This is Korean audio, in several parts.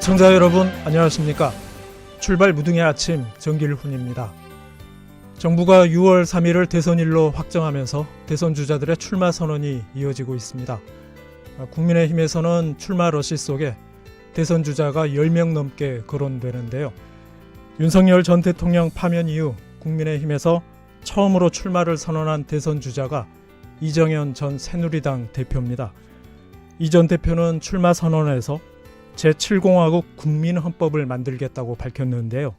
시청자 여러분 안녕하십니까. 출발 무등의 아침 정길훈입니다. 정부가 6월 3일을 대선일로 확정하면서 대선 주자들의 출마 선언이 이어지고 있습니다. 국민의힘에서는 출마 러시 속에 대선 주자가 10명 넘게 거론되는데요. 윤석열 전 대통령 파면 이후 국민의힘에서 처음으로 출마를 선언한 대선 주자가 이정현 전 새누리당 대표입니다. 이 전 대표는 출마 선언에서 제7공화국 국민헌법을 만들겠다고 밝혔는데요.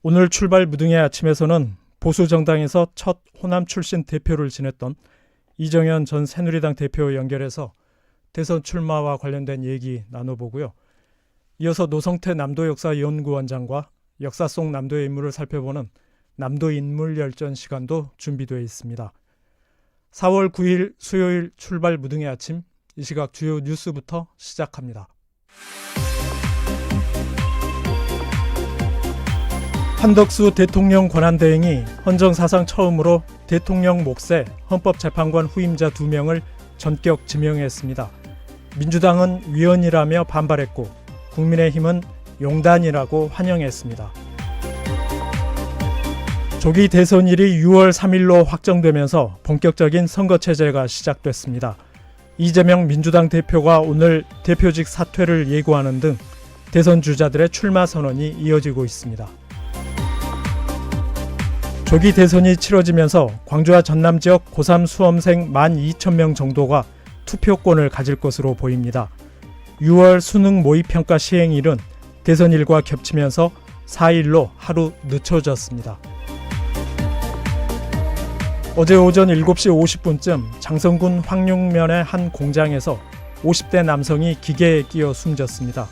오늘 출발 무등의 아침에서는 보수정당에서 첫 호남 출신 대표를 지냈던 이정현 전 새누리당 대표 연결해서 대선 출마와 관련된 얘기 나눠보고요. 이어서 노성태 남도역사연구원장과 역사 속 남도의 인물을 살펴보는 남도 인물 열전 시간도 준비되어 있습니다. 4월 9일 수요일 출발 무등의 아침, 이 시각 주요 뉴스부터 시작합니다. 한덕수 대통령 권한대행이 헌정사상 처음으로 대통령 몫의 헌법재판관 후임자 2명을 전격 지명했습니다. 민주당은 위헌이라며 반발했고 국민의힘은 용단이라고 환영했습니다. 조기 대선일이 6월 3일로 확정되면서 본격적인 선거체제가 시작됐습니다. 이재명 민주당 대표가 오늘 대표직 사퇴를 예고하는 등 대선 주자들의 출마 선언이 이어지고 있습니다. 조기 대선이 치러지면서 광주와 전남 지역 고3 수험생 12,000명 정도가 투표권을 가질 것으로 보입니다. 6월 수능 모의평가 시행일은 대선일과 겹치면서 4일로 하루 늦춰졌습니다. 어제 오전 7시 50분쯤 장성군 황룡면의 한 공장에서 50대 남성이 기계에 끼어 숨졌습니다.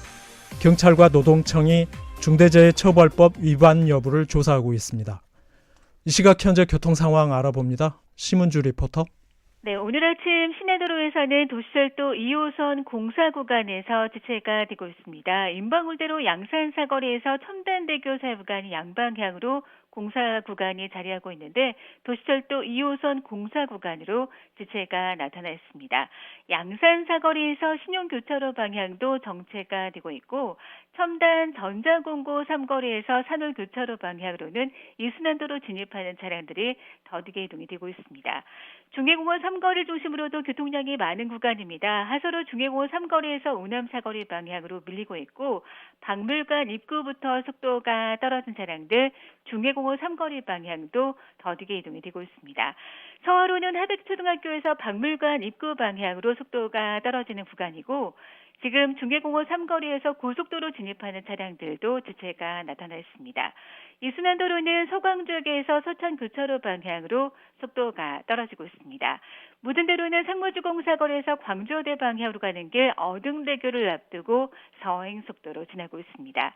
경찰과 노동청이 중대재해처벌법 위반 여부를 조사하고 있습니다. 이 시각 현재 교통 상황 알아봅니다. 심은주 리포터. 네, 오늘 아침 시내도로에서는 도시철도 2호선 공사 구간에서 지체가 되고 있습니다. 인방울대로 양산사거리에서 첨단대교 사이 구간이 양방향으로 공사 구간이 자리하고 있는데 도시철도 2호선 공사 구간으로 지체가 나타나 있습니다. 양산사거리에서 신용교차로 방향도 정체가 되고 있고 첨단 전자공고 3거리에서 산울교차로 방향으로는 이순환도로 진입하는 차량들이 더디게 이동이 되고 있습니다. 중해공원 3거리 중심으로도 교통량이 많은 구간입니다. 하서로 중해공원 3거리에서 우남 사거리 방향으로 밀리고 있고 박물관 입구부터 속도가 떨어진 차량들 중해공원 3거리 방향도 더디게 이동이 되고 있습니다. 서화로는 하백초등학교에서 박물관 입구 방향으로 속도가 떨어지는 구간이고 지금 중해공원 3거리에서 고속도로 진입하는 차량들도 지체가 나타나 있습니다. 이순환도로는 서광주역에서 서천교차로 방향으로 속도가 떨어지고 있습니다. 무든대로는 상무주공사거리에서 광주어대 방향으로 가는 길 어등대교를 앞두고 서행 속도로 지나고 있습니다.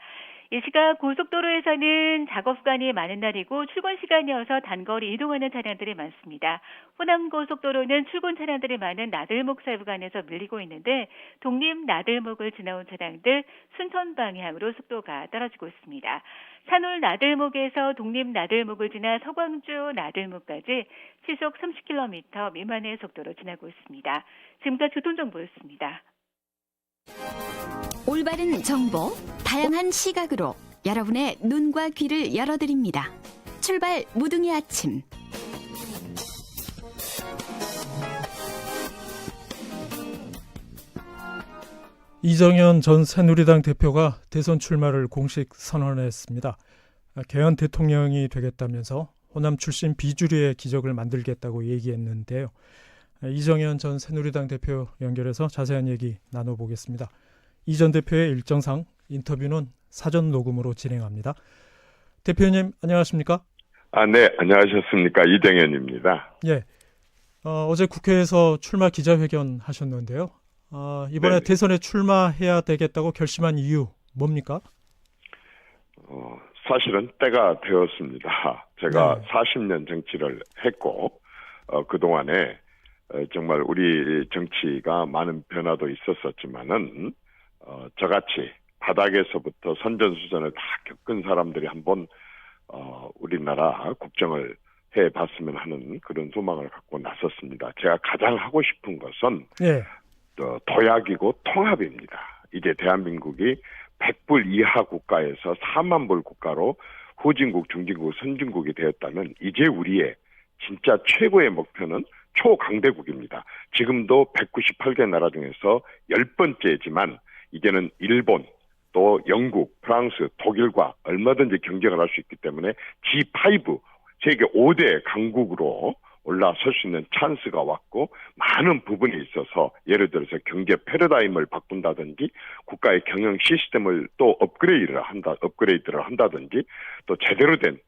이 시각 고속도로에서는 작업 구간이 많은 날이고 출근 시간이어서 단거리 이동하는 차량들이 많습니다. 호남고속도로는 출근 차량들이 많은 나들목 사이 구간에서 밀리고 있는데 독립 나들목을 지나온 차량들 순천 방향으로 속도가 떨어지고 있습니다. 산울 나들목에서 독립 나들목을 지나 서광주 나들목까지 시속 30km 미만의 속도로 지나고 있습니다. 지금까지 교통정보였습니다. 올바른 정보, 다양한 시각으로 여러분의 눈과 귀를 열어드립니다. 출발 무등의 아침. 이정현 전 새누리당 대표가 대선 출마를 공식 선언했습니다. 개헌 대통령이 되겠다면서 호남 출신 비주류의 기적을 만들겠다고 얘기했는데요. 이정현 전 새누리당 대표 연결해서 자세한 얘기 나눠보겠습니다. 이 전 대표의 일정상 인터뷰는 사전 녹음으로 진행합니다. 대표님 안녕하십니까? 네, 안녕하셨습니까? 이정현입니다. 예. 어제 국회에서 출마 기자회견 하셨는데요. 이번에 네네. 대선에 출마해야 되겠다고 결심한 이유 뭡니까? 사실은 때가 되었습니다. 제가 네. 40년 정치를 했고 그동안에 정말 우리 정치가 많은 변화도 있었었지만은 저같이 바닥에서부터 선전수전을 다 겪은 사람들이 한번 우리나라 국정을 해봤으면 하는 그런 소망을 갖고 나섰습니다. 제가 가장 하고 싶은 것은 예. 도약이고 통합입니다. 이제 대한민국이 100불 이하 국가에서 4만 불 국가로 후진국, 중진국, 선진국이 되었다면 이제 우리의 진짜 최고의 목표는 초강대국입니다. 지금도 198개 나라 중에서 10번째지만 이제는 일본, 또 영국, 프랑스, 독일과 얼마든지 경쟁을 할 수 있기 때문에 G5, 세계 5대 강국으로 올라설 수 있는 찬스가 왔고 많은 부분에 있어서 예를 들어서 경제 패러다임을 바꾼다든지 국가의 경영 시스템을 또 업그레이드를 한다든지 또 제대로 된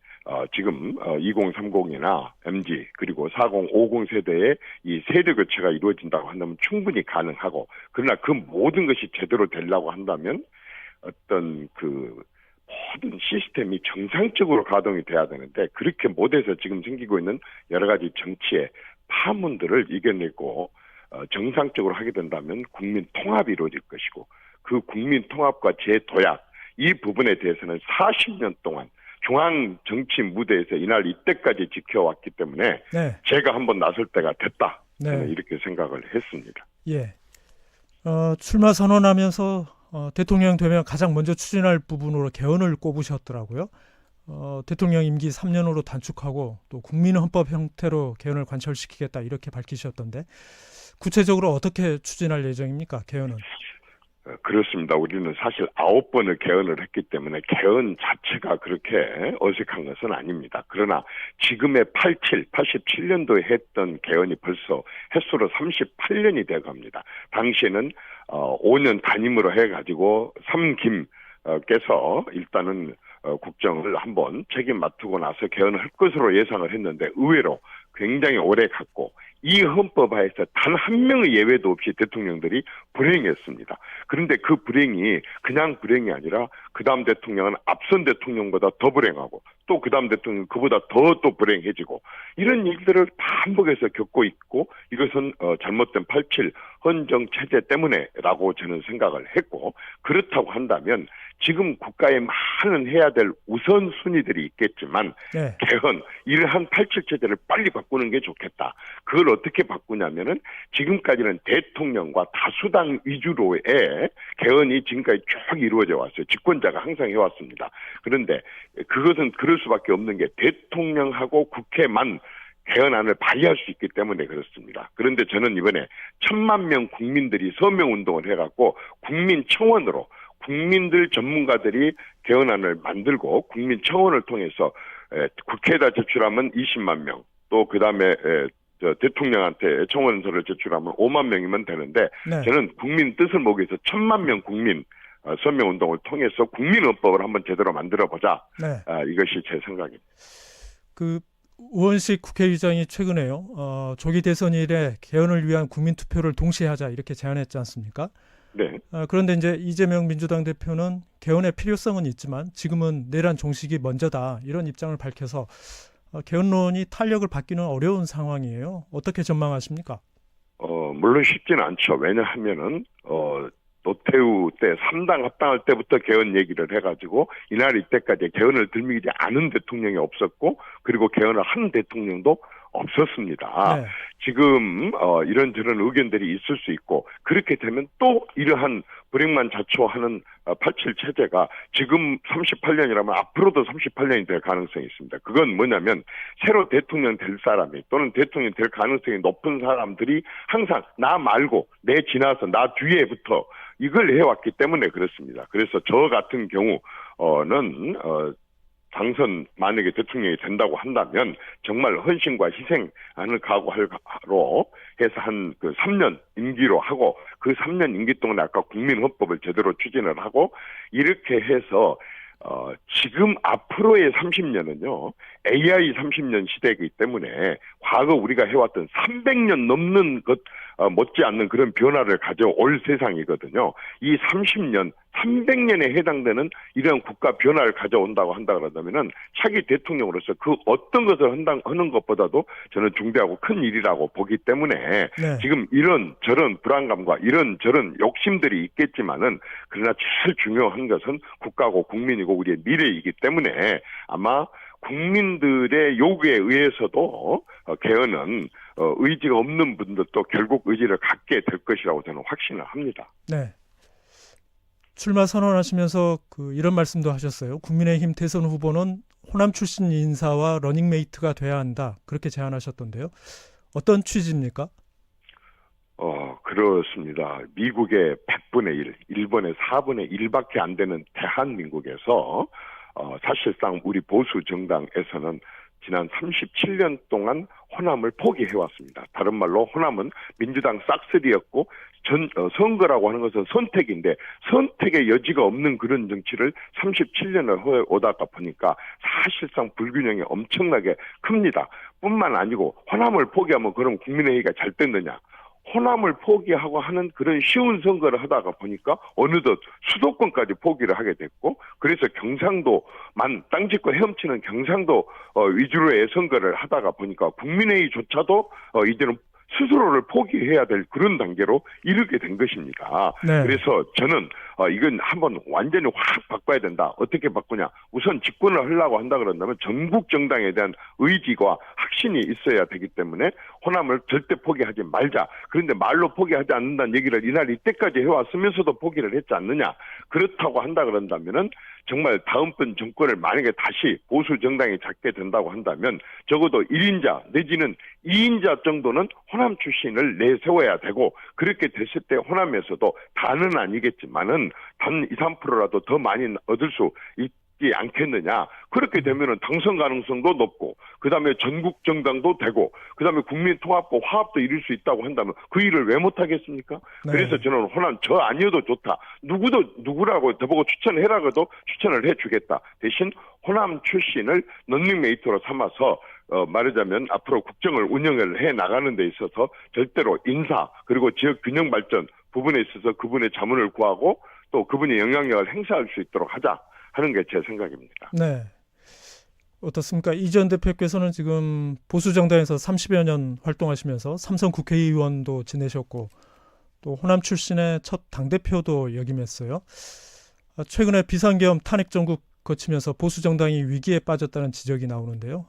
지금 2030이나 MZ 그리고 4050 세대의 이 세대 교체가 이루어진다고 한다면 충분히 가능하고 그러나 그 모든 것이 제대로 되려고 한다면 어떤 그 모든 시스템이 정상적으로 가동이 돼야 되는데 그렇게 못해서 지금 생기고 있는 여러 가지 정치의 파문들을 이겨내고 정상적으로 하게 된다면 국민 통합이 이루어질 것이고 그 국민 통합과 재도약 이 부분에 대해서는 40년 동안 중앙 정치 무대에서 이날 이때까지 지켜왔기 때문에 네. 제가 한번 나설 때가 됐다. 네. 저는 이렇게 생각을 했습니다. 예. 출마 선언하면서 대통령 되면 가장 먼저 추진할 부분으로 개헌을 꼽으셨더라고요. 대통령 임기 3년으로 단축하고 또 국민헌법 형태로 개헌을 관철시키겠다 이렇게 밝히셨던데 구체적으로 어떻게 추진할 예정입니까? 개헌은? 그렇습니다. 우리는 사실 9번을 개헌을 했기 때문에 개헌 자체가 그렇게 어색한 것은 아닙니다. 그러나 지금의 87년도에 했던 개헌이 벌써 횟수로 38년이 돼갑니다. 당시에는 5년 단임으로 해가지고 삼김께서 일단은 국정을 한번 책임 맡고 나서 개헌을 할 것으로 예상을 했는데 의외로 굉장히 오래 갔고 이 헌법 하에서 단 한 명의 예외도 없이 대통령들이 불행했습니다. 그런데 그 불행이 그냥 불행이 아니라 그 다음 대통령은 앞선 대통령보다 더 불행하고 또 그 다음 대통령은 그보다 더 또 불행해지고 이런 일들을 반복해서 겪고 있고 이것은 잘못된 87 헌정 체제 때문에라고 저는 생각을 했고 그렇다고 한다면 지금 국가에 많은 해야 될 우선순위들이 있겠지만 네. 개헌, 이러한 87 체제를 빨리 바꾸는 게 좋겠다. 그걸 어떻게 바꾸냐면은 지금까지는 대통령과 다수당 위주로의 개헌이 지금까지 쭉 이루어져 왔어요. 집권자가 항상 해왔습니다. 그런데 그것은 그럴 수밖에 없는 게 대통령하고 국회만 개헌안을 발의할 수 있기 때문에 그렇습니다. 그런데 저는 이번에 1,000만 명 국민들이 서명운동을 해갖고 국민청원으로 국민들 전문가들이 개헌안을 만들고 국민청원을 통해서 국회에다 제출하면 20만 명, 또 그다음에 대통령한테 청원서를 제출하면 5만 명이면 되는데 네. 저는 국민 뜻을 모기 위해서 1,000만 명 국민 서명운동을 통해서 국민헌법을 한번 제대로 만들어보자. 네. 이것이 제 생각입니다. 그 우원식 국회의장이 최근에요. 조기 대선 이래 개헌을 위한 국민투표를 동시에 하자 이렇게 제안했지 않습니까? 네. 그런데 이제 이재명 민주당 대표는 개헌의 필요성은 있지만 지금은 내란 종식이 먼저다 이런 입장을 밝혀서 개헌론이 탄력을 받기는 어려운 상황이에요. 어떻게 전망하십니까? 물론 쉽지는 않죠. 왜냐하면은 노태우 때 3당 합당할 때부터 개헌 얘기를 해가지고 이날 이때까지 개헌을 들미지 않은 대통령이 없었고 그리고 개헌을 한 대통령도 없었습니다. 네. 지금 이런저런 의견들이 있을 수 있고 그렇게 되면 또 이러한 불행만 자초하는 87 체제가 지금 38년이라면 앞으로도 38년이 될 가능성이 있습니다. 그건 뭐냐면 새로 대통령 될 사람이 또는 대통령 될 가능성이 높은 사람들이 항상 나 말고 내 지나서 나 뒤에부터 이걸 해왔기 때문에 그렇습니다. 그래서 저 같은 경우는 당선 만약에 대통령이 된다고 한다면 정말 헌신과 희생을 각오하로 해서 한 그 3년 임기로 하고 그 3년 임기 동안에 아까 국민헌법을 제대로 추진을 하고 이렇게 해서 지금 앞으로의 30년은요 AI 30년 시대이기 때문에 과거 우리가 해왔던 300년 넘는 것 못지않는 그런 변화를 가져올 세상이거든요. 이 30년, 300년에 해당되는 이런 국가 변화를 가져온다고 한다 그러다면은 차기 대통령으로서 그 어떤 것을 하는 것보다도 저는 중대하고 큰 일이라고 보기 때문에 네. 지금 이런 저런 불안감과 이런 저런 욕심들이 있겠지만은 그러나 제일 중요한 것은 국가고 국민이고 우리의 미래이기 때문에 아마 국민들의 요구에 의해서도 개헌은 의지가 없는 분들도 결국 의지를 갖게 될 것이라고 저는 확신을 합니다. 네. 출마 선언하시면서 이런 말씀도 하셨어요. 국민의힘 대선 후보는 호남 출신 인사와 러닝메이트가 돼야 한다. 그렇게 제안하셨던데요. 어떤 취지입니까? 그렇습니다. 미국의 100분의 1, 일본의 4분의 1밖에 안 되는 대한민국에서 사실상 우리 보수 정당에서는 지난 37년 동안 호남을 포기해왔습니다. 다른 말로 호남은 민주당 싹쓸이였고 선거라고 하는 것은 선택인데 선택의 여지가 없는 그런 정치를 37년을 해오다가 보니까 사실상 불균형이 엄청나게 큽니다. 뿐만 아니고 호남을 포기하면 그럼 국민의힘이 잘 됐느냐. 호남을 포기하고 하는 그런 쉬운 선거를 하다가 보니까 어느덧 수도권까지 포기를 하게 됐고 그래서 경상도만 땅짓고 헤엄치는 경상도 위주로의 선거를 하다가 보니까 국민의힘조차도 이제는 스스로를 포기해야 될 그런 단계로 이르게 된 것입니다. 네. 그래서 저는 이건 한번 완전히 확 바꿔야 된다. 어떻게 바꾸냐. 우선 집권을 하려고 한다 그런다면 전국 정당에 대한 의지와 확신이 있어야 되기 때문에 호남을 절대 포기하지 말자. 그런데 말로 포기하지 않는다는 얘기를 이날 이때까지 해왔으면서도 포기를 했지 않느냐. 그렇다고 한다 그런다면은 정말 다음번 정권을 만약에 다시 보수 정당이 잡게 된다고 한다면 적어도 1인자 내지는 2인자 정도는 호남 출신을 내세워야 되고 그렇게 됐을 때 호남에서도 다는 아니겠지만은 단 2, 3%라도 더 많이 얻을 수 있지 않겠느냐. 그렇게 되면은 당선 가능성도 높고 그다음에 전국 정당도 되고 그다음에 국민 통합과 화합도 이룰 수 있다고 한다면 그 일을 왜 못하겠습니까? 네. 그래서 저는 호남 저 아니어도 좋다. 누구라고 저보고 추천해라고도 추천을 해주겠다. 대신 호남 출신을 런닝메이트로 삼아서 말하자면 앞으로 국정을 운영을 해 나가는 데 있어서 절대로 인사 그리고 지역 균형 발전 부분에 있어서 그분의 자문을 구하고 또 그분의 영향력을 행사할 수 있도록 하자 하는 게 제 생각입니다. 네. 어떻습니까? 이 전 대표께서는 지금 보수 정당에서 30여 년 활동하시면서 삼선 국회의원도 지내셨고 또 호남 출신의 첫 당대표도 역임했어요. 최근에 비상계엄 탄핵 정국 거치면서 보수 정당이 위기에 빠졌다는 지적이 나오는데요.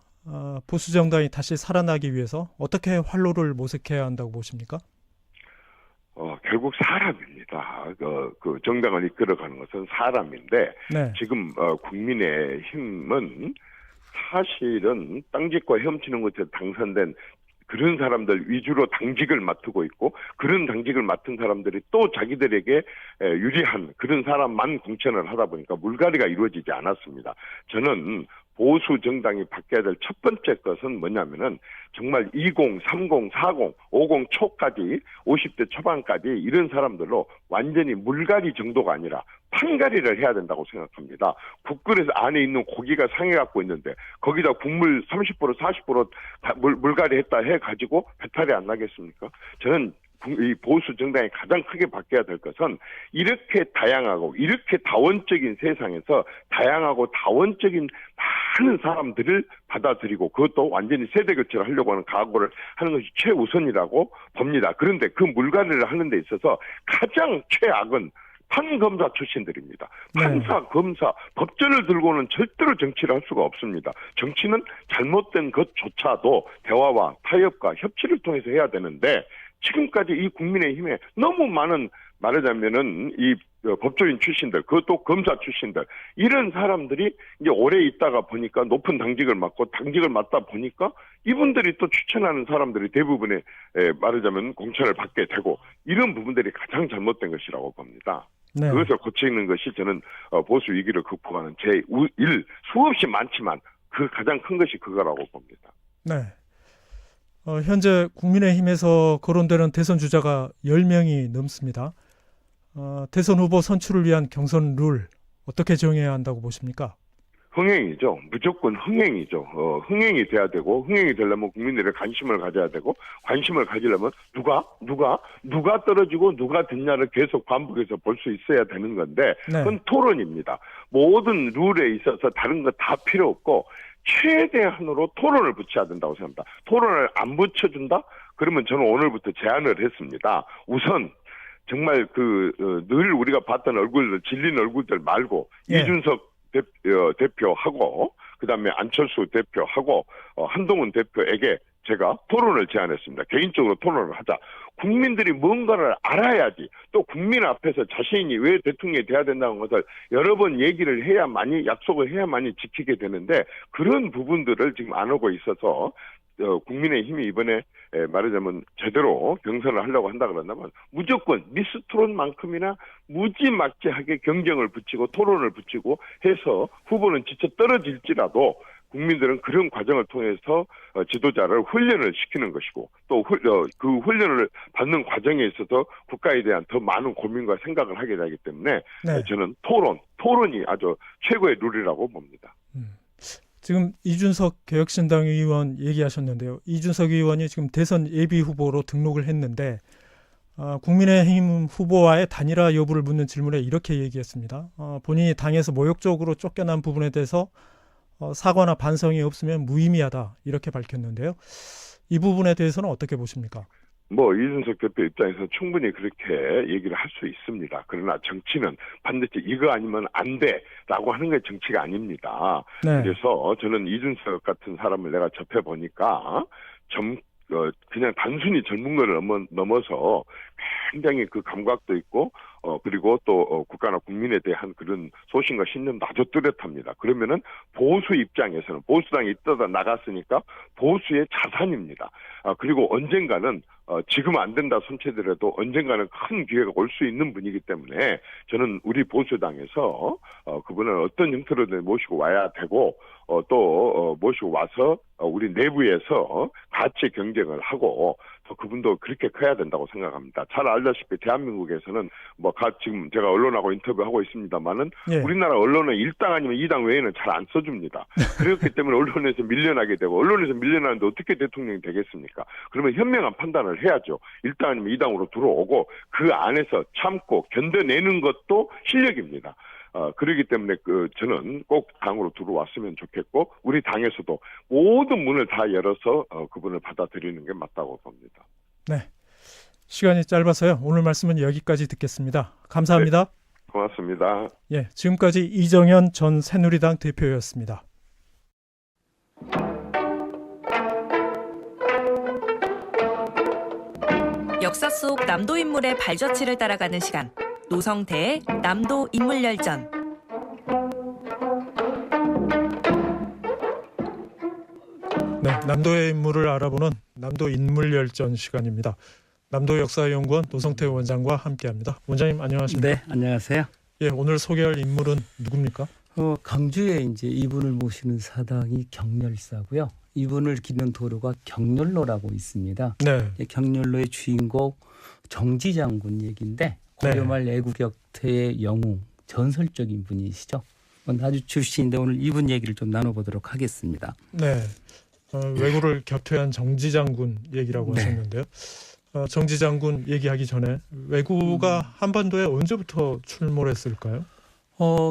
보수 정당이 다시 살아나기 위해서 어떻게 활로를 모색해야 한다고 보십니까? 결국 사람입니다. 그 정당을 이끌어가는 것은 사람인데 네. 지금 국민의힘은 사실은 땅짓고 헤엄치는 것에 당선된 그런 사람들 위주로 당직을 맡고 있고 그런 당직을 맡은 사람들이 또 자기들에게 유리한 그런 사람만 공천을 하다 보니까 물갈이가 이루어지지 않았습니다. 저는 보수 정당이 바뀌어야 될 첫 번째 것은 뭐냐면은 정말 20, 30, 40, 50 초까지 50대 초반까지 이런 사람들로 완전히 물갈이 정도가 아니라 판갈이를 해야 된다고 생각합니다. 국끓에서 안에 있는 고기가 상해갖고 있는데 거기다 국물 30% 40% 물갈이 했다 해가지고 배탈이 안 나겠습니까? 저는 이 보수 정당이 가장 크게 바뀌어야 될 것은 이렇게 다양하고 이렇게 다원적인 세상에서 다양하고 다원적인 많은 사람들을 받아들이고 그것도 완전히 세대 교체를 하려고 하는 각오를 하는 것이 최우선이라고 봅니다. 그런데 그 물갈이를 하는 데 있어서 가장 최악은 판검사 출신들입니다. 판사, 검사, 법전을 들고는 절대로 정치를 할 수가 없습니다. 정치는 잘못된 것조차도 대화와 타협과 협치를 통해서 해야 되는데 지금까지 이 국민의힘에 너무 많은 말하자면은 이 법조인 출신들, 그것도 검사 출신들 이런 사람들이 이제 오래 있다가 보니까 높은 당직을 맡고 당직을 맡다 보니까 이분들이 또 추천하는 사람들이 대부분의 말하자면 공천을 받게 되고 이런 부분들이 가장 잘못된 것이라고 봅니다. 네. 그것을 고치는 것이 저는 보수 위기를 극복하는 제1 수없이 많지만 그 가장 큰 것이 그거라고 봅니다. 네. 현재 국민의힘에서 거론되는 대선 주자가 10명이 넘습니다. 대선 후보 선출을 위한 경선 룰 어떻게 정해야 한다고 보십니까? 흥행이죠. 무조건 흥행이죠. 흥행이 돼야 되고 흥행이 되려면 국민들의 관심을 가져야 되고 관심을 가지려면 누가 떨어지고 누가 됐냐를 계속 반복해서 볼 수 있어야 되는 건데 그건 토론입니다. 모든 룰에 있어서 다른 거 다 필요 없고 최대한으로 토론을 붙여야 된다고 생각합니다. 토론을 안 붙여준다? 그러면 저는 오늘부터 제안을 했습니다. 우선 정말 늘 우리가 봤던 얼굴들, 질린 얼굴들 말고 이준석 대표하고 그다음에 안철수 대표하고 한동훈 대표에게 제가 토론을 제안했습니다. 개인적으로 토론을 하자. 국민들이 뭔가를 알아야지. 또 국민 앞에서 자신이 왜 대통령이 돼야 된다는 것을 여러 번 얘기를 해야만이, 약속을 해야만이 지키게 되는데, 그런 부분들을 지금 안 하고 있어서 국민의힘이 이번에 말하자면 제대로 경선을 하려고 한다 그런다면 무조건 미스토론만큼이나 무지막지하게 경쟁을 붙이고 토론을 붙이고 해서 후보는 지쳐 떨어질지라도 국민들은 그런 과정을 통해서 지도자를 훈련을 시키는 것이고, 또 그 훈련을 받는 과정에 있어서 국가에 대한 더 많은 고민과 생각을 하게 되기 때문에 네. 저는 토론이 아주 최고의 룰이라고 봅니다. 지금 이준석 개혁신당 의원 얘기하셨는데요. 이준석 의원이 지금 대선 예비 후보로 등록을 했는데 국민의힘 후보와의 단일화 여부를 묻는 질문에 이렇게 얘기했습니다. 본인이 당에서 모욕적으로 쫓겨난 부분에 대해서 사과나 반성이 없으면 무의미하다, 이렇게 밝혔는데요. 이 부분에 대해서는 어떻게 보십니까? 이준석 대표 입장에서 충분히 그렇게 얘기를 할 수 있습니다. 그러나 정치는 반드시 이거 아니면 안 돼라고 하는 게 정치가 아닙니다. 네. 그래서 저는 이준석 같은 사람을 내가 접해보니까 그냥 단순히 젊은 걸 넘어서 굉장히 그 감각도 있고, 그리고 또 국가나 국민에 대한 그런 소신과 신념도 아주 뚜렷합니다. 그러면은 보수 입장에서는, 보수당이 있다가 나갔으니까 보수의 자산입니다. 그리고 언젠가는 지금 안 된다 손치더라도 언젠가는 큰 기회가 올 수 있는 분이기 때문에 저는 우리 보수당에서 그분을 어떤 형태로든 모시고 와야 되고, 또 모시고 와서 우리 내부에서 같이 경쟁을 하고, 또 그분도 그렇게 커야 된다고 생각합니다. 잘 알다시피 대한민국에서는 지금 제가 언론하고 인터뷰하고 있습니다만은 예. 우리나라 언론은 1당 아니면 2당 외에는 잘 안 써줍니다. 그렇기 때문에 언론에서 밀려나게 되고, 언론에서 밀려나는데 어떻게 대통령이 되겠습니까? 그러면 현명한 판단을 해야죠. 1당 아니면 2당으로 들어오고 그 안에서 참고 견뎌내는 것도 실력입니다. 그렇기 때문에 저는 꼭 당으로 들어왔으면 좋겠고, 우리 당에서도 모든 문을 다 열어서 그분을 받아들이는 게 맞다고 봅니다. 네. 시간이 짧아서요. 오늘 말씀은 여기까지 듣겠습니다. 감사합니다. 네, 고맙습니다. 예, 지금까지 이정현 전 새누리당 대표였습니다. 역사 속 남도 인물의 발자취를 따라가는 시간. 노성태의 남도 인물열전. 네, 남도의 인물을 알아보는 남도 인물열전 시간입니다. 남도 역사연구원 노성태 원장과 함께합니다. 원장님 안녕하십니까? 네, 안녕하세요. 예, 오늘 소개할 인물은 누굽니까? 강주에 이제 이분을 모시는 사당이 경렬사고요. 이분을 기는 도로가 경렬로라고 있습니다. 네. 경렬로의 주인공 정지장군 얘기인데 고려말 애국역태의 영웅, 전설적인 분이시죠. 나주 출신인데 오늘 이분 얘기를 좀 나눠보도록 하겠습니다. 네. 왜구를 격퇴한 정지장군 얘기라고 네. 하셨는데요. 정지장군 얘기하기 전에 왜구가 한반도에 언제부터 출몰했을까요?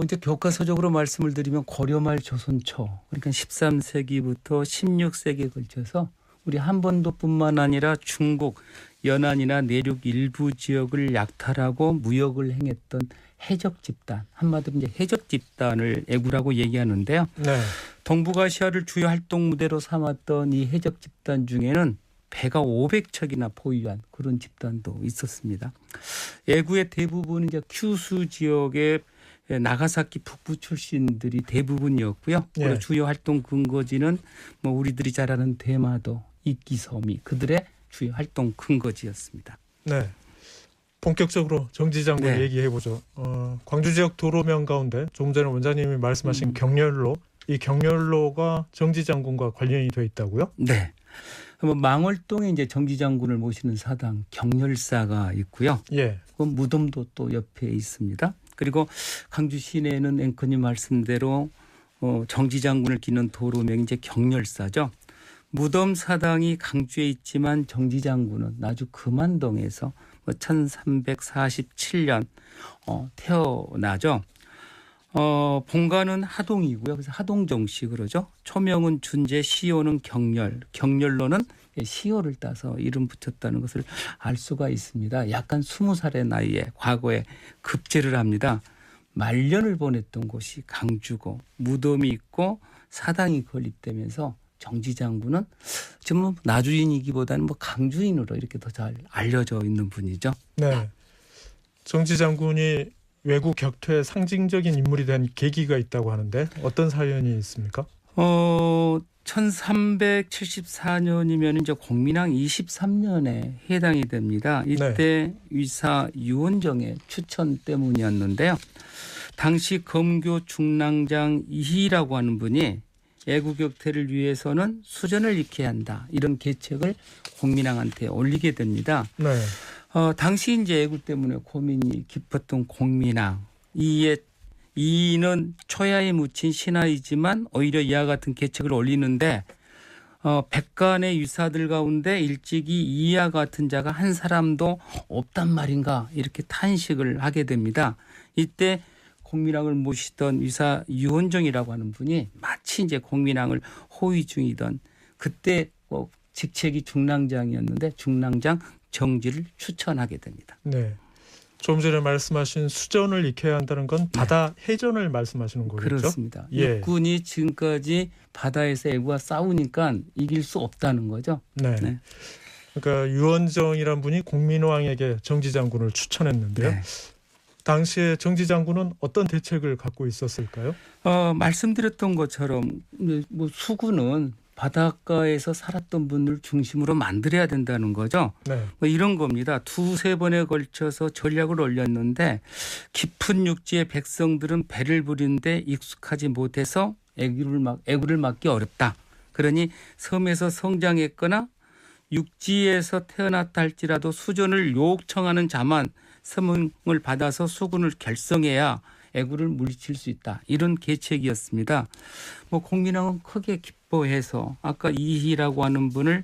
이제 교과서적으로 말씀을 드리면 고려말 조선 초, 그러니까 13세기부터 16세기에 걸쳐서 우리 한반도뿐만 아니라 중국, 연안이나 내륙 일부 지역을 약탈하고 무역을 행했던 해적 집단, 한마디로 이제 해적 집단을 애구라고 얘기하는데요. 네. 동북아시아를 주요 활동 무대로 삼았던 이 해적 집단 중에는 배가 500척이나 보유한 그런 집단도 있었습니다. 애구의 대부분은 이제 큐슈 지역의 나가사키 북부 출신들이 대부분이었고요. 그리고 예. 주요 활동 근거지는 우리들이 잘 아는 대마도, 이끼섬이 그들의 주요 활동 근거지였습니다. 네. 본격적으로 정지장군 네. 얘기해보죠. 광주 지역 도로명 가운데 조금 전에 원장님이 말씀하신 경렬로, 이 경렬로가 정지장군과 관련이 돼 있다고요? 네. 망월동에 이제 정지장군을 모시는 사당 경렬사가 있고요. 예. 그 무덤도 또 옆에 있습니다. 그리고 강주 시내에는 앵커님 말씀대로 정지장군을 기는 도로명이 이제 경렬사죠. 무덤 사당이 강주에 있지만 정지장군은 나주 금안동에서 1347년 태어나죠. 본가는 하동이고요. 그래서 하동정씨 그러죠. 초명은 준재, 시호는 경렬. 경렬로는 시호를 따서 이름 붙였다는 것을 알 수가 있습니다. 약간 20살의 나이에 과거에 급제를 합니다. 말년을 보냈던 곳이 강주고 무덤이 있고 사당이 건립되면서 정지 장군은 지금 뭐 나주인이기보다는 뭐 강주인으로 이렇게 더 잘 알려져 있는 분이죠. 네. 정지 장군이 외구 격퇴의 상징적인 인물이 된 계기가 있다고 하는데 어떤 사연이 있습니까? 1374년이면 이제 공민왕 23년에 해당이 됩니다. 이때 위사 유원정의 추천 때문이었는데요. 당시 검교 중랑장 이희라고 하는 분이 애국격퇴를 위해서는 수전을 익혀야 한다. 이런 계책을 공민왕한테 올리게 됩니다. 네. 당시 이제 애국 때문에 고민이 깊었던 공민왕. 이는 초야에 묻힌 신하이지만 오히려 이와 같은 계책을 올리는데 백간의 유사들 가운데 일찍이 이와 같은 자가 한 사람도 없단 말인가 이렇게 탄식을 하게 됩니다. 이때 공민왕을 모시던 유사 유원정이라고 하는 분이 마치 이제 공민왕을 호위 중이던 그때 직책이 중랑장이었는데 중랑장 정지를 추천하게 됩니다. 네. 좀 전에 말씀하신 수전을 익혀야 한다는 건 바다 해전을 말씀하시는 거겠죠? 그렇습니다. 예. 육군이 지금까지 바다에서 애국과 싸우니까 이길 수 없다는 거죠. 네. 네. 그러니까 유원정이란 분이 공민왕에게 정지 장군을 추천했는데요. 네. 당시에 정지 장군은 어떤 대책을 갖고 있었을까요? 말씀드렸던 것처럼 뭐 수군은 바닷가에서 살았던 분들 중심으로 만들어야 된다는 거죠. 네. 뭐 이런 겁니다. 두세 번에 걸쳐서 전략을 올렸는데 깊은 육지의 백성들은 배를 부리는데 익숙하지 못해서 애구를 막기 어렵다. 그러니 섬에서 성장했거나 육지에서 태어났다 할지라도 수전을 요청하는 자만 서문을 받아서 수군을 결성해야 애구를 물리칠 수 있다. 이런 계책이었습니다. 뭐 공민왕은 크게 기뻐해서 아까 이희라고 하는 분을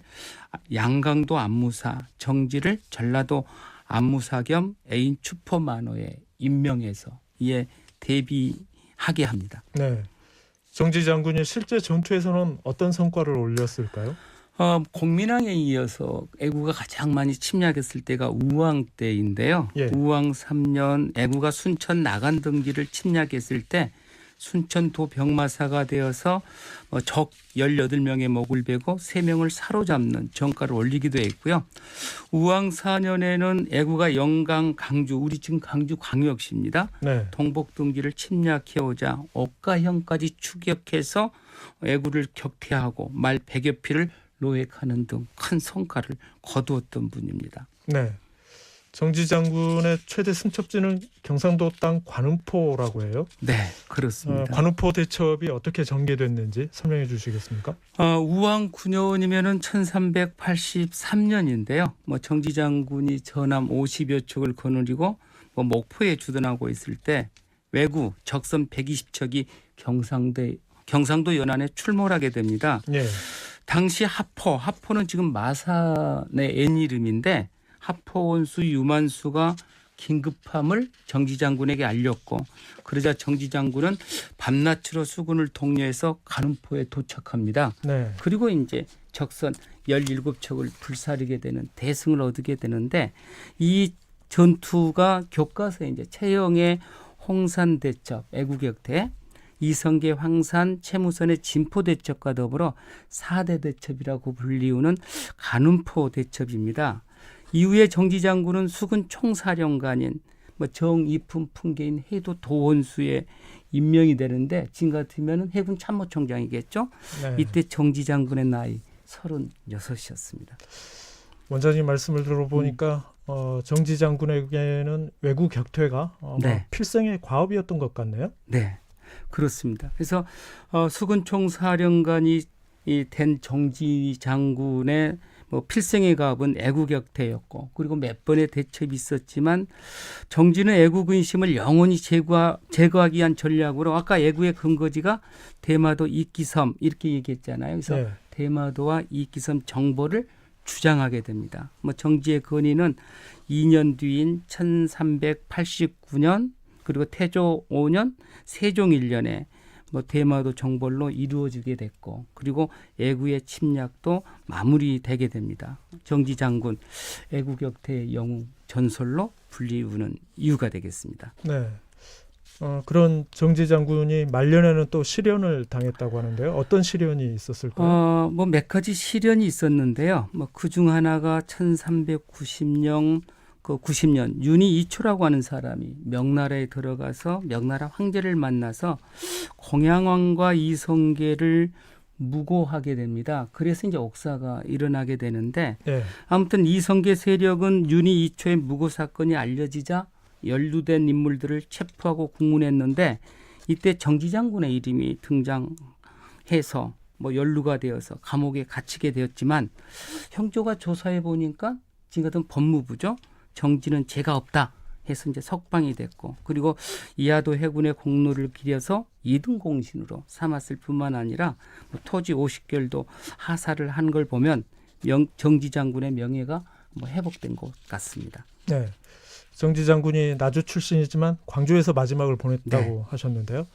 양강도 안무사, 정지를 전라도 안무사 겸 애인 추포만호에 임명해서 이에 대비하게 합니다. 네. 정지 장군이 실제 전투에서는 어떤 성과를 올렸을까요? 공민왕에 이어서 애구가 가장 많이 침략했을 때가 우왕 때인데요. 예. 우왕 3년 애구가 순천 나간등지를 침략했을 때 순천도 병마사가 되어서 적 18명의 목을 베고 3명을 사로잡는 전가를 올리기도 했고요. 우왕 4년에는 애구가 영강 강주, 우리 지금 강주 광역시입니다. 네. 동복등지를 침략해오자 옥가형까지 추격해서 애구를 격퇴하고 말 100여 피를 노획하는 등 큰 성과를 거두었던 분입니다. 네. 정지 장군의 최대 승첩지는 경상도 땅 관음포라고 해요. 네, 그렇습니다. 관음포 대첩이 어떻게 전개됐는지 설명해 주시겠습니까? 우왕 9년이면은 1383년인데요. 정지 장군이 전함 50여 척을 거느리고 목포에 주둔하고 있을 때 외구 적선 120척이 경상도 연안에 출몰하게 됩니다. 예. 당시 하포는 지금 마산의 옛 이름인데 하포원수 유만수가 긴급함을 정지 장군에게 알렸고 그러자 정지 장군은 밤낮으로 수군을 독려해서 관음포에 도착합니다. 네. 그리고 이제 적선 17척을 불사르게 되는 대승을 얻게 되는데 이 전투가 교과서에 이제 최영의 홍산대첩, 애국격퇴, 이성계 황산 채무선의 진포대첩과 더불어 4대 대첩이라고 불리우는 관음포 대첩입니다. 이후에 정지 장군은 수군 총사령관인 정이품 풍계인 해도 도원수에 임명이 되는데 지금 같으면 해군 참모총장이겠죠. 네. 이때 정지 장군의 나이 36이었습니다. 원장님 말씀을 들어보니까 정지 장군에게는 외구 격퇴가 네. 필생의 과업이었던 것 같네요. 네, 그렇습니다. 그래서 수군 총사령관이 된 정지 장군의 필생의 가업은 애국격퇴였고 그리고 몇 번의 대첩이 있었지만 정지는 애국 근심을 영원히 제거하기 위한 전략으로 아까 애국의 근거지가 대마도 이끼섬 이렇게 얘기했잖아요. 그래서 네. 대마도와 이끼섬 정보를 주장하게 됩니다. 정지의 건의는 2년 뒤인 1389년 그리고 태조 5년 세종 1년에 대마도 정벌로 이루어지게 됐고 그리고 애구의 침략도 마무리되게 됩니다. 정지 장군 애국격퇴의 영웅 전설로 불리우는 이유가 되겠습니다. 네. 그런 정지 장군이 말년에는 또 실연을 당했다고 하는데요. 어떤 실연이 있었을까요? 뭐 몇 가지 시련이 있었는데요. 뭐 그중 하나가 1390년 90년 윤희 이초라고 하는 사람이 명나라에 들어가서 명나라 황제를 만나서 공양왕과 이성계를 무고하게 됩니다. 그래서 이제 옥사가 일어나게 되는데 예. 아무튼 이성계 세력은 윤희 이초의 무고 사건이 알려지자 연루된 인물들을 체포하고 국문했는데 이때 정지 장군의 이름이 등장해서 뭐 연루가 되어서 감옥에 갇히게 되었지만 형조가 조사해 보니까 지금 같은 법무부죠. 정지는 죄가 없다 해서 이제 석방이 됐고 그리고 이하도 해군의 공로를 기려서 2등 공신으로 삼았을 뿐만 아니라 뭐 토지 50개월도 하사를 한 걸 보면 정지 장군의 명예가 뭐 회복된 것 같습니다. 네. 정지 장군이 나주 출신이지만 광주에서 마지막을 보냈다고 네. 하셨는데요.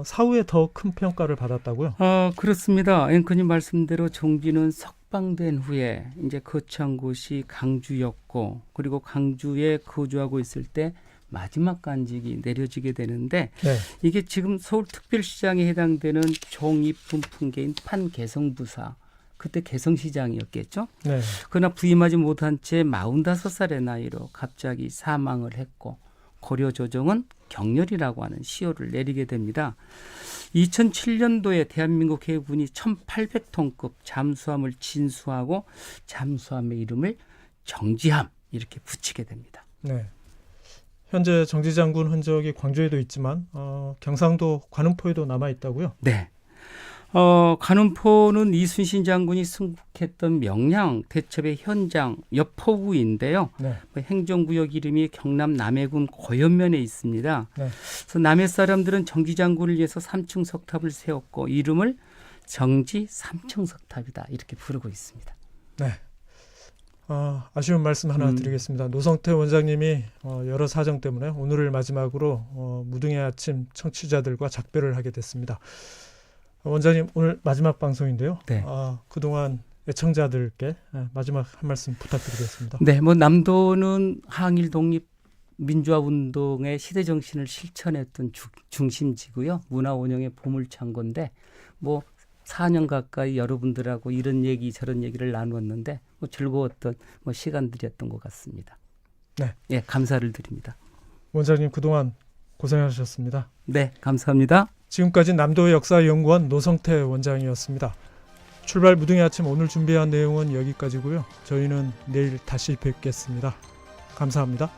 사후에 더 큰 평가를 받았다고요? 그렇습니다. 앵커님 말씀대로 정지는 석방된 후에 이제 거처한 곳이 강주였고 그리고 강주에 거주하고 있을 때 마지막 간직이 내려지게 되는데 네. 이게 지금 서울특별시장에 해당되는 종이품 풍계인 판개성부사 그때 개성시장이었겠죠. 네. 그러나 부임하지 못한 채 45살의 나이로 갑자기 사망을 했고 고려조정은 경렬이라고 하는 시효를 내리게 됩니다. 2007년도에 대한민국 해군이 1800톤급 잠수함을 진수하고 잠수함의 이름을 정지함 이렇게 붙이게 됩니다. 네. 현재 정지 장군 흔적이 광주에도 있지만 경상도 관음포에도 남아 있다고요? 네. 관음포는 이순신 장군이 승복했던 명량 대첩의 현장 옆 포구인데요. 네. 행정구역 이름이 경남 남해군 고현면에 있습니다. 네. 그래서 남해 사람들은 정지 장군을 위해서 3층 석탑을 세웠고 이름을 정지 3층 석탑이다 이렇게 부르고 있습니다. 네. 아쉬운 말씀 하나 드리겠습니다. 노성태 원장님이 여러 사정 때문에 오늘을 마지막으로 무등의 아침 청취자들과 작별을 하게 됐습니다. 원장님 오늘 마지막 방송인데요. 네. 그동안 애청자들께 마지막 한 말씀 부탁드리겠습니다. 네, 뭐 남도는 항일 독립 민주화 운동의 시대 정신을 실천했던 중심지고요. 문화 운영의 보물창고인데 뭐 4년 가까이 여러분들하고 이런 얘기 저런 얘기를 나누었는데 뭐 즐거웠던 뭐 시간들이었던 것 같습니다. 네, 예, 감사를 드립니다. 원장님 그동안 고생하셨습니다. 네, 감사합니다. 지금까지 남도역사연구원 노성태 원장이었습니다. 출발 무등의 아침 오늘 준비한 내용은 여기까지고요. 저희는 내일 다시 뵙겠습니다. 감사합니다.